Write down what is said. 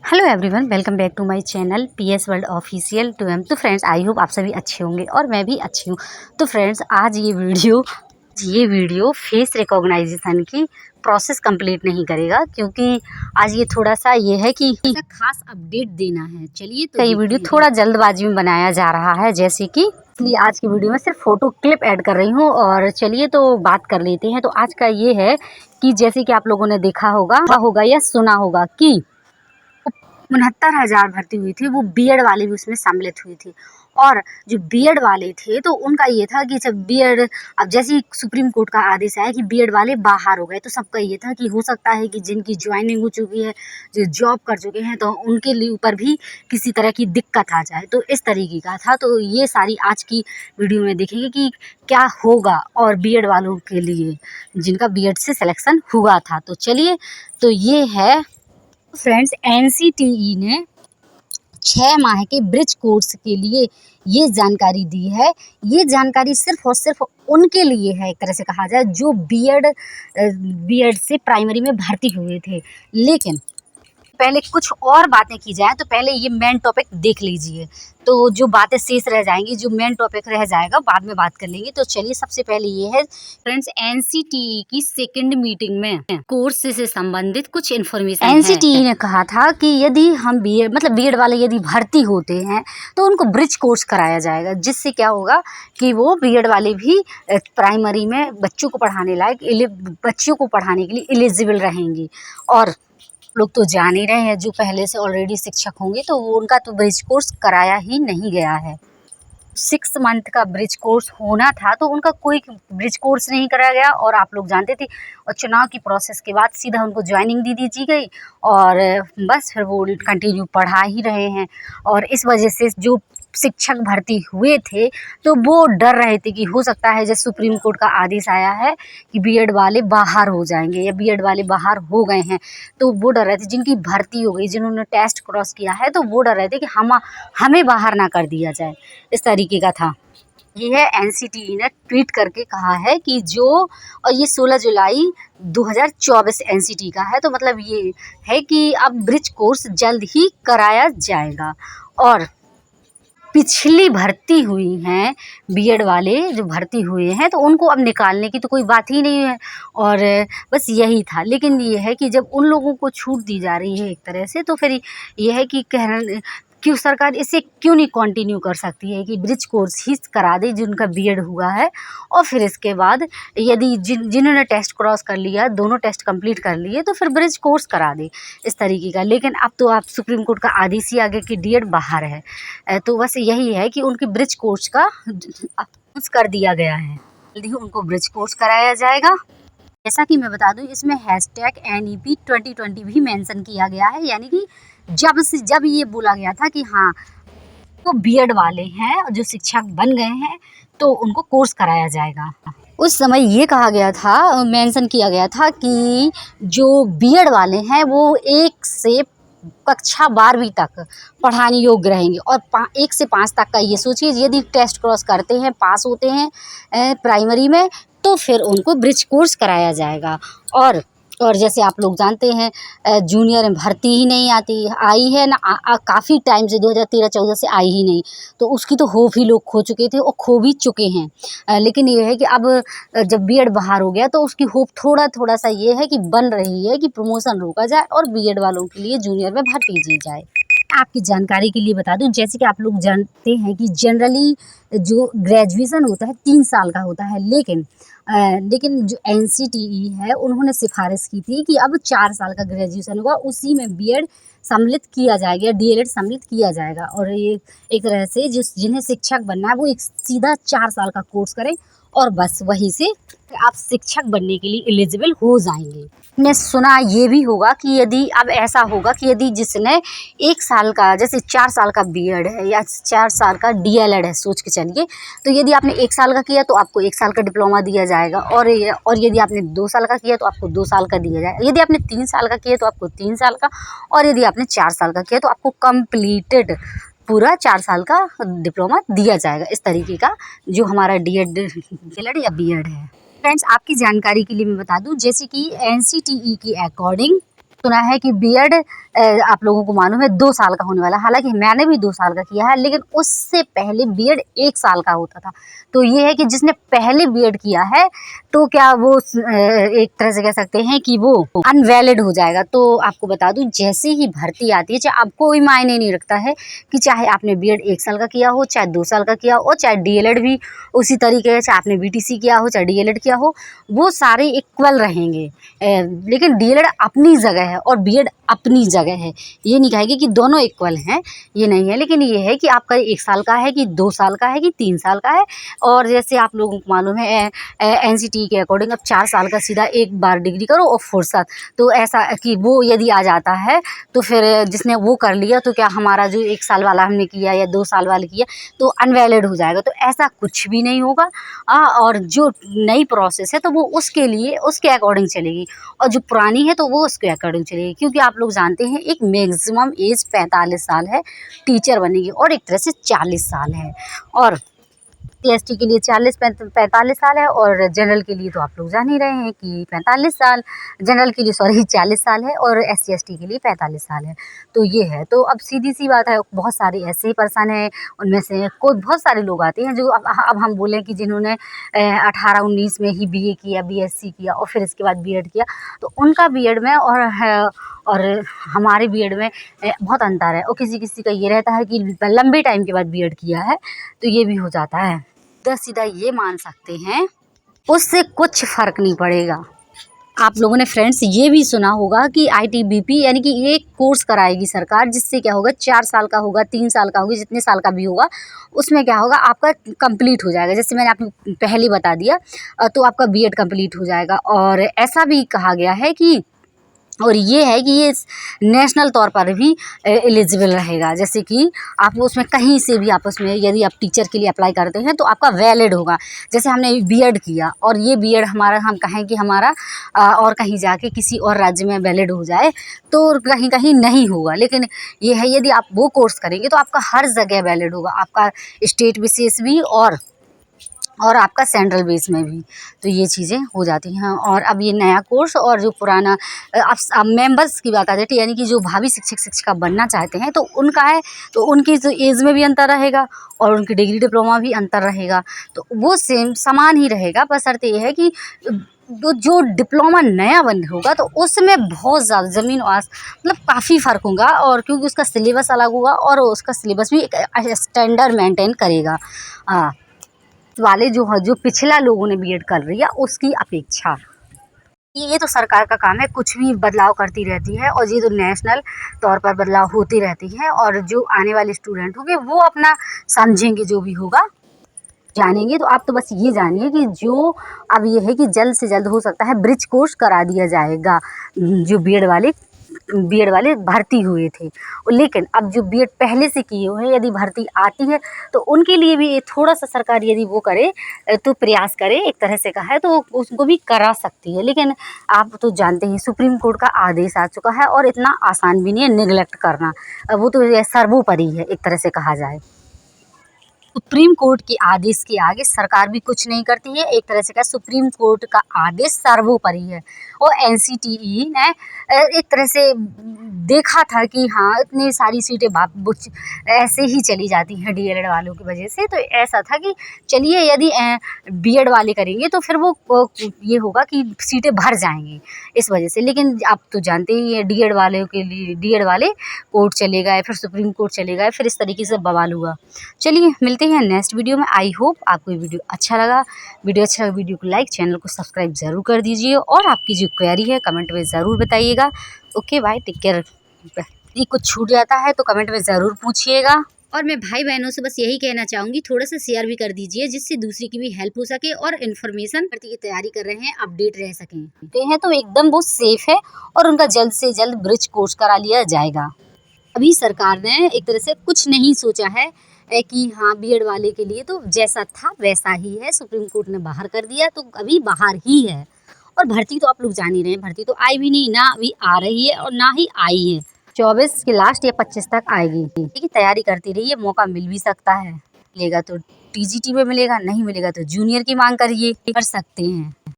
Hello everyone, welcome back to my channel PS world official 2M। तो friends, I hope आप सभी अच्छे होंगे और मैं भी अच्छी हूँ। तो फ्रेंड्स, आज ये वीडियो फेस रिकॉग्नाइजेशन की प्रोसेस कंप्लीट नहीं करेगा, क्योंकि आज ये थोड़ा सा ये है कि खास अपडेट देना है। चलिए, तो ये वीडियो थोड़ा जल्दबाजी में बनाया जा रहा है, जैसे कि इसलिए आज की वीडियो में सिर्फ फोटो क्लिप ऐड कर रही हूँ। और चलिए तो बात कर लेते हैं। तो आज का ये है कि जैसे कि आप लोगों ने देखा होगा या सुना होगा कि 69,000 भर्ती हुई थी, वो बीएड वाले भी उसमें सम्मिलित हुई थी। और जो बीएड वाले थे तो उनका ये था कि जब बीएड, अब जैसे ही सुप्रीम कोर्ट का आदेश आया कि बीएड वाले बाहर हो गए, तो सबका ये था कि हो सकता है कि जिनकी ज्वाइनिंग हो चुकी है, जो जॉब कर चुके हैं, तो उनके लिए ऊपर भी किसी तरह की दिक्कत आ जाए। तो इस तरीके का था। तो ये सारी आज की वीडियो में देखेंगे कि क्या होगा और बीएड वालों के लिए जिनका बीएड से सिलेक्शन हुआ था। तो चलिए, तो ये है फ्रेंड्स, एनसीटीई ने 6 माह के ब्रिज कोर्स के लिए ये जानकारी दी है। ये जानकारी सिर्फ और सिर्फ उनके लिए है, एक तरह से कहा जाए, जो बीएड से प्राइमरी में भर्ती हुए थे। लेकिन पहले कुछ और बातें की जाए तो पहले ये मेन टॉपिक देख लीजिए। तो जो बातें शेष रह जाएंगी, जो मेन टॉपिक रह जाएगा, बाद में बात कर लेंगे। तो चलिए, सबसे पहले ये है फ्रेंड्स, एनसीटीई की सेकंड मीटिंग में कोर्स से संबंधित कुछ इन्फॉर्मेशन एनसीटीई ने कहा था कि यदि हम बीएड वाले यदि भर्ती होते हैं तो उनको ब्रिज कोर्स कराया जाएगा, जिससे क्या होगा कि वो बीएड वाले भी प्राइमरी में बच्चों को पढ़ाने के लिए एलिजिबल रहेंगी। और लोग तो जान ही रहे हैं, जो पहले से ऑलरेडी शिक्षक होंगे तो वो उनका तो ब्रिज कोर्स कराया ही नहीं गया है। 6 मंथ का ब्रिज कोर्स होना था, तो उनका कोई ब्रिज कोर्स नहीं कराया गया। और आप लोग जानते थे, और चुनाव की प्रोसेस के बाद सीधा उनको ज्वाइनिंग दे दी गई और बस फिर वो कंटिन्यू पढ़ा ही रहे हैं। और इस वजह से जो शिक्षक भर्ती हुए थे तो वो डर रहे थे कि हो सकता है, जैसे सुप्रीम कोर्ट का आदेश आया है कि बीएड वाले बाहर हो जाएंगे या बीएड वाले बाहर हो गए हैं, तो वो डर रहे थे, जिनकी भर्ती हो गई, जिन्होंने टेस्ट क्रॉस किया है, तो वो डर रहे थे कि हमें बाहर ना कर दिया जाए। इस तरीके का था। ये है एनसीटीई ने ट्वीट करके कहा है कि और ये 16 जुलाई 2024 एनसीटीई का है। तो मतलब ये है कि अब ब्रिज कोर्स जल्द ही कराया जाएगा। और पिछली भर्ती हुई हैं बीएड वाले जो भर्ती हुए हैं, तो उनको अब निकालने की तो कोई बात ही नहीं है। और बस यही था। लेकिन ये है कि जब उन लोगों को छूट दी जा रही है एक तरह से, तो फिर ये है कि क्यों सरकार इसे क्यों नहीं कंटिन्यू कर सकती है कि ब्रिज कोर्स ही करा दे जिनका बीएड हुआ है। और फिर इसके बाद यदि जिन्होंने टेस्ट क्रॉस कर लिया, दोनों टेस्ट कंप्लीट कर लिए, तो फिर ब्रिज कोर्स करा दे, इस तरीके का। लेकिन अब तो आप सुप्रीम कोर्ट का आदेश ही आगे कि डीएड बाहर है। तो बस यही है कि उनकी ब्रिज कोर्स का अनाउंस कर दिया गया है, जल्दी उनको ब्रिज कोर्स कराया जाएगा। जैसा कि मैं बता दूं, इसमें #NEP 2020 भी मेंशन किया गया है। यानी कि जब ये बोला गया था कि हाँ, तो बीएड वाले हैं जो शिक्षक बन गए हैं तो उनको कोर्स कराया जाएगा, उस समय ये कहा गया था, मेंशन किया गया था कि जो बीएड वाले हैं वो 1 से कक्षा 12वीं तक पढ़ाने योग्य रहेंगे। और 1 से 5 तक का ये सोचिए, यदि टेस्ट क्रॉस करते हैं, पास होते हैं प्राइमरी में, तो फिर उनको ब्रिज कोर्स कराया जाएगा। और जैसे आप लोग जानते हैं, जूनियर में भर्ती ही नहीं आई है ना, काफ़ी टाइम से 2013-14 से आई ही नहीं, तो उसकी तो होप ही लोग खो चुके थे और खो भी चुके हैं। लेकिन ये है कि अब जब बीएड बाहर हो गया तो उसकी होप थोड़ा सा ये है कि बन रही है कि प्रमोशन रोका जाए और बीएड वालों के लिए जूनियर में भर्ती की जाए। आपकी जानकारी के लिए बता दूं, जैसे कि आप लोग जानते हैं कि जनरली जो ग्रेजुएशन होता है 3 साल का होता है, लेकिन जो एनसीटीई है उन्होंने सिफारिश की थी कि अब 4 साल का ग्रेजुएशन होगा, उसी में बीएड सम्मिलित किया जाएगा, डीएलएड सम्मिलित किया जाएगा। और ये एक तरह से जिन्हें शिक्षक बनना है वो एक सीधा 4 साल का कोर्स करें और बस वहीं से आप शिक्षक बनने के लिए एलिजिबल हो जाएंगे। ने सुना ये भी होगा कि यदि अब ऐसा होगा कि यदि जिसने 1 साल का, जैसे 4 साल का बीएड है या 4 साल का डीएलएड है, सोच के चलिए, तो यदि आपने 1 साल का किया तो आपको 1 साल का डिप्लोमा दिया जाएगा। और यदि आपने 2 साल का किया तो आपको 2 साल का दिया जाएगा। यदि आपने 3 साल का किया तो आपको 3 साल का, और यदि आपने 4 साल का किया तो आपको कंप्लीटेड पूरा 4 साल का डिप्लोमा दिया जाएगा। इस तरीके का जो हमारा डीएलएड या बीएड है। फ्रेंड्स, आपकी जानकारी के लिए मैं बता दूं, जैसे कि एनसीटीई के अकॉर्डिंग सुना है कि बीएड आप लोगों को मालूम है 2 साल का होने वाला है। हालांकि मैंने भी 2 साल का किया है, लेकिन उससे पहले बीएड 1 साल का होता था। तो ये है कि जिसने पहले बीएड किया है तो क्या वो एक तरह से कह सकते हैं कि वो अनवैलिड हो जाएगा। तो आपको बता दूं, जैसे ही भर्ती आती है, चाहे आपको कोई मायने नहीं रखता है कि चाहे आपने बीएड 1 साल का किया हो, चाहे 2 साल का किया हो, चाहे डीएलएड भी उसी तरीके से, चाहे आपने बीटीसी किया हो, चाहे डीएलएड किया हो, वो सारे इक्वल रहेंगे। लेकिन डीएलएड अपनी जगह है और बीएड अपनी जगह है। ये नहीं कहेगी कि दोनों इक्वल हैं, ये नहीं है। लेकिन ये है कि आपका 1 साल का है कि 2 साल का है कि 3 साल का है। और जैसे आप लोगों को मालूम है एनसीटी के अकॉर्डिंग अब 4 साल का सीधा एक बार डिग्री करो और फुर्सत। तो ऐसा कि वो यदि आ जाता है तो फिर जिसने वो कर लिया तो क्या हमारा जो 1 साल वाला हमने किया या 2 साल वाला किया तो अनवैलिड हो जाएगा। तो ऐसा कुछ भी नहीं होगा। और जो नई प्रोसेस है तो वो उसके लिए उसके अकॉर्डिंग चलेगी, और जो पुरानी है तो वो उसके अकॉर्डिंग चलेगी। क्योंकि आप लोग जानते हैं एक मैक्सिमम एज 45 साल है टीचर बनने की, और एक तरह से 40 साल है। और एसटी के लिए 45 साल है, और जनरल के लिए तो आप लोग जान ही रहे हैं कि 45 साल, जनरल के लिए सॉरी 40 साल है, और एससी एसटी के लिए 45 साल है। तो ये है। तो अब सीधी सी बात है, बहुत सारे ऐसे ही पर्सन हैं, उनमें से कोई बहुत सारे लोग आते हैं जो अब हम बोलें कि जिन्होंने 18-19 में ही बीए किया, बीएससी किया और फिर इसके बाद बीएड किया, तो उनका बीएड में और हमारे बीएड में बहुत अंतर है। और किसी किसी का ये रहता है कि लंबे टाइम के बाद बीएड किया है, तो ये भी हो जाता है। सीधा ये मान सकते हैं उससे कुछ फर्क नहीं पड़ेगा। आप लोगों ने फ्रेंड्स ये भी सुना होगा कि आईटीबीपी यानी कि ये कोर्स कराएगी सरकार, जिससे क्या होगा 4 साल का होगा, 3 साल का होगा, जितने साल का भी होगा उसमें क्या होगा आपका कंप्लीट हो जाएगा। जैसे मैंने आपको पहले ही बता दिया, तो आपका बीएड कंप्लीट हो जाएगा। और ऐसा भी कहा गया है कि और ये है कि ये नेशनल तौर पर भी एलिजिबल रहेगा। जैसे कि आप उसमें कहीं से भी आप उसमें यदि आप टीचर के लिए अप्लाई करते हैं तो आपका वैलिड होगा। जैसे हमने बीएड किया और ये बीएड हमारा, हम कहें कि हमारा और कहीं जाके किसी और राज्य में वैलिड हो जाए तो कहीं कहीं नहीं होगा। लेकिन ये है यदि आप वो कोर्स करेंगे तो आपका हर जगह वैलिड होगा, आपका स्टेट विशेष भी और आपका सेंट्रल बेस में भी। तो ये चीज़ें हो जाती हैं। और अब ये नया कोर्स और जो पुराना, अब मेंबर्स की बात आ जाती है, यानी कि जो भावी शिक्षक शिक्षिका बनना चाहते हैं तो उनका है, तो उनकी जो एज में भी अंतर रहेगा और उनकी डिग्री डिप्लोमा भी अंतर रहेगा। तो वो सेम समान ही रहेगा, बशर्ते ये है कि जो डिप्लोमा नया बन होगा तो उसमें बहुत ज़्यादा ज़मीन और मतलब काफ़ी फ़र्क होगा। और क्योंकि उसका सिलेबस अलग होगा और उसका सिलेबस भी एक स्टैंडर्ड मेंटेन करेगा वाले जो पिछला लोगों ने बीएड कर लिया उसकी अपेक्षा। ये तो सरकार का काम है, कुछ भी बदलाव करती रहती है और ये तो नेशनल तौर पर बदलाव होती रहती है। और जो आने वाले स्टूडेंट होंगे वो अपना समझेंगे, जो भी होगा जानेंगे। तो आप तो बस ये जानिए कि जो अब ये है कि जल्द से जल्द हो सकता है ब्रिज कोर्स करा दिया जाएगा जो बीएड वाले भर्ती हुए थे। लेकिन अब जो बीएड पहले से किए हुए हैं यदि भर्ती आती है तो उनके लिए भी थोड़ा सा सरकार यदि वो करे तो प्रयास करे, एक तरह से कहा है तो उसको भी करा सकती है। लेकिन आप तो जानते हैं सुप्रीम कोर्ट का आदेश आ चुका है और इतना आसान भी नहीं है निगलेक्ट करना, वो तो सर्वोपरि है एक तरह से कहा जाए। सुप्रीम कोर्ट के आदेश के आगे सरकार भी कुछ नहीं करती है, एक तरह से क्या सुप्रीम कोर्ट का आदेश सर्वोपरि है। और एनसीटीई ने एक तरह से देखा था कि हाँ इतनी सारी सीटें ऐसे ही चली जाती हैं डीएलएड वालों की वजह से, तो ऐसा था कि चलिए यदि बीएड वाले करेंगे तो फिर वो ये होगा कि सीटें भर जाएंगी इस वजह से। लेकिन आप तो जानते ही हैं डीएड वाले के लिए डीएड वाले कोर्ट चले गए, फिर सुप्रीम कोर्ट चले गए, फिर इस तरीके से बवाल हुआ। चलिए मिलते हैं नेक्स्ट वीडियो में। आई होप आपको ये वीडियो अच्छा लगा। वीडियो को लाइक, चैनल को सब्सक्राइब ज़रूर कर दीजिए और आपकी जो क्वेरी है कमेंट में ज़रूर बताइएगा। Okay bye, take care. यदि कुछ छूट जाता है तो कमेंट में ज़रूर पूछिएगा। और मैं भाई बहनों से बस यही कहना चाहूँगी, थोड़ा सा शेयर भी कर दीजिए जिससे दूसरी की भी हेल्प हो सके और इन्फॉर्मेशन भर्ती की तैयारी कर रहे हैं अपडेट रह सकें तो एकदम वो सेफ है और उनका जल्द से जल्द ब्रिज कोर्स करा लिया जाएगा। अभी सरकार ने एक तरह से कुछ नहीं सोचा है कि हाँ बीएड वाले के लिए तो जैसा था वैसा ही है, सुप्रीम कोर्ट ने बाहर कर दिया तो अभी बाहर ही है। और भर्ती तो आप लोग जान ही रहे हैं, भर्ती तो आई भी नहीं, ना अभी आ रही है और ना ही आई है। 24 के लास्ट या 25 तक आएगी। ठीक है, तैयारी करती रहिए, मौका मिल भी सकता है। मिलेगा तो टीजीटी में मिलेगा, नहीं मिलेगा तो जूनियर की मांग करिए, कर सकते हैं।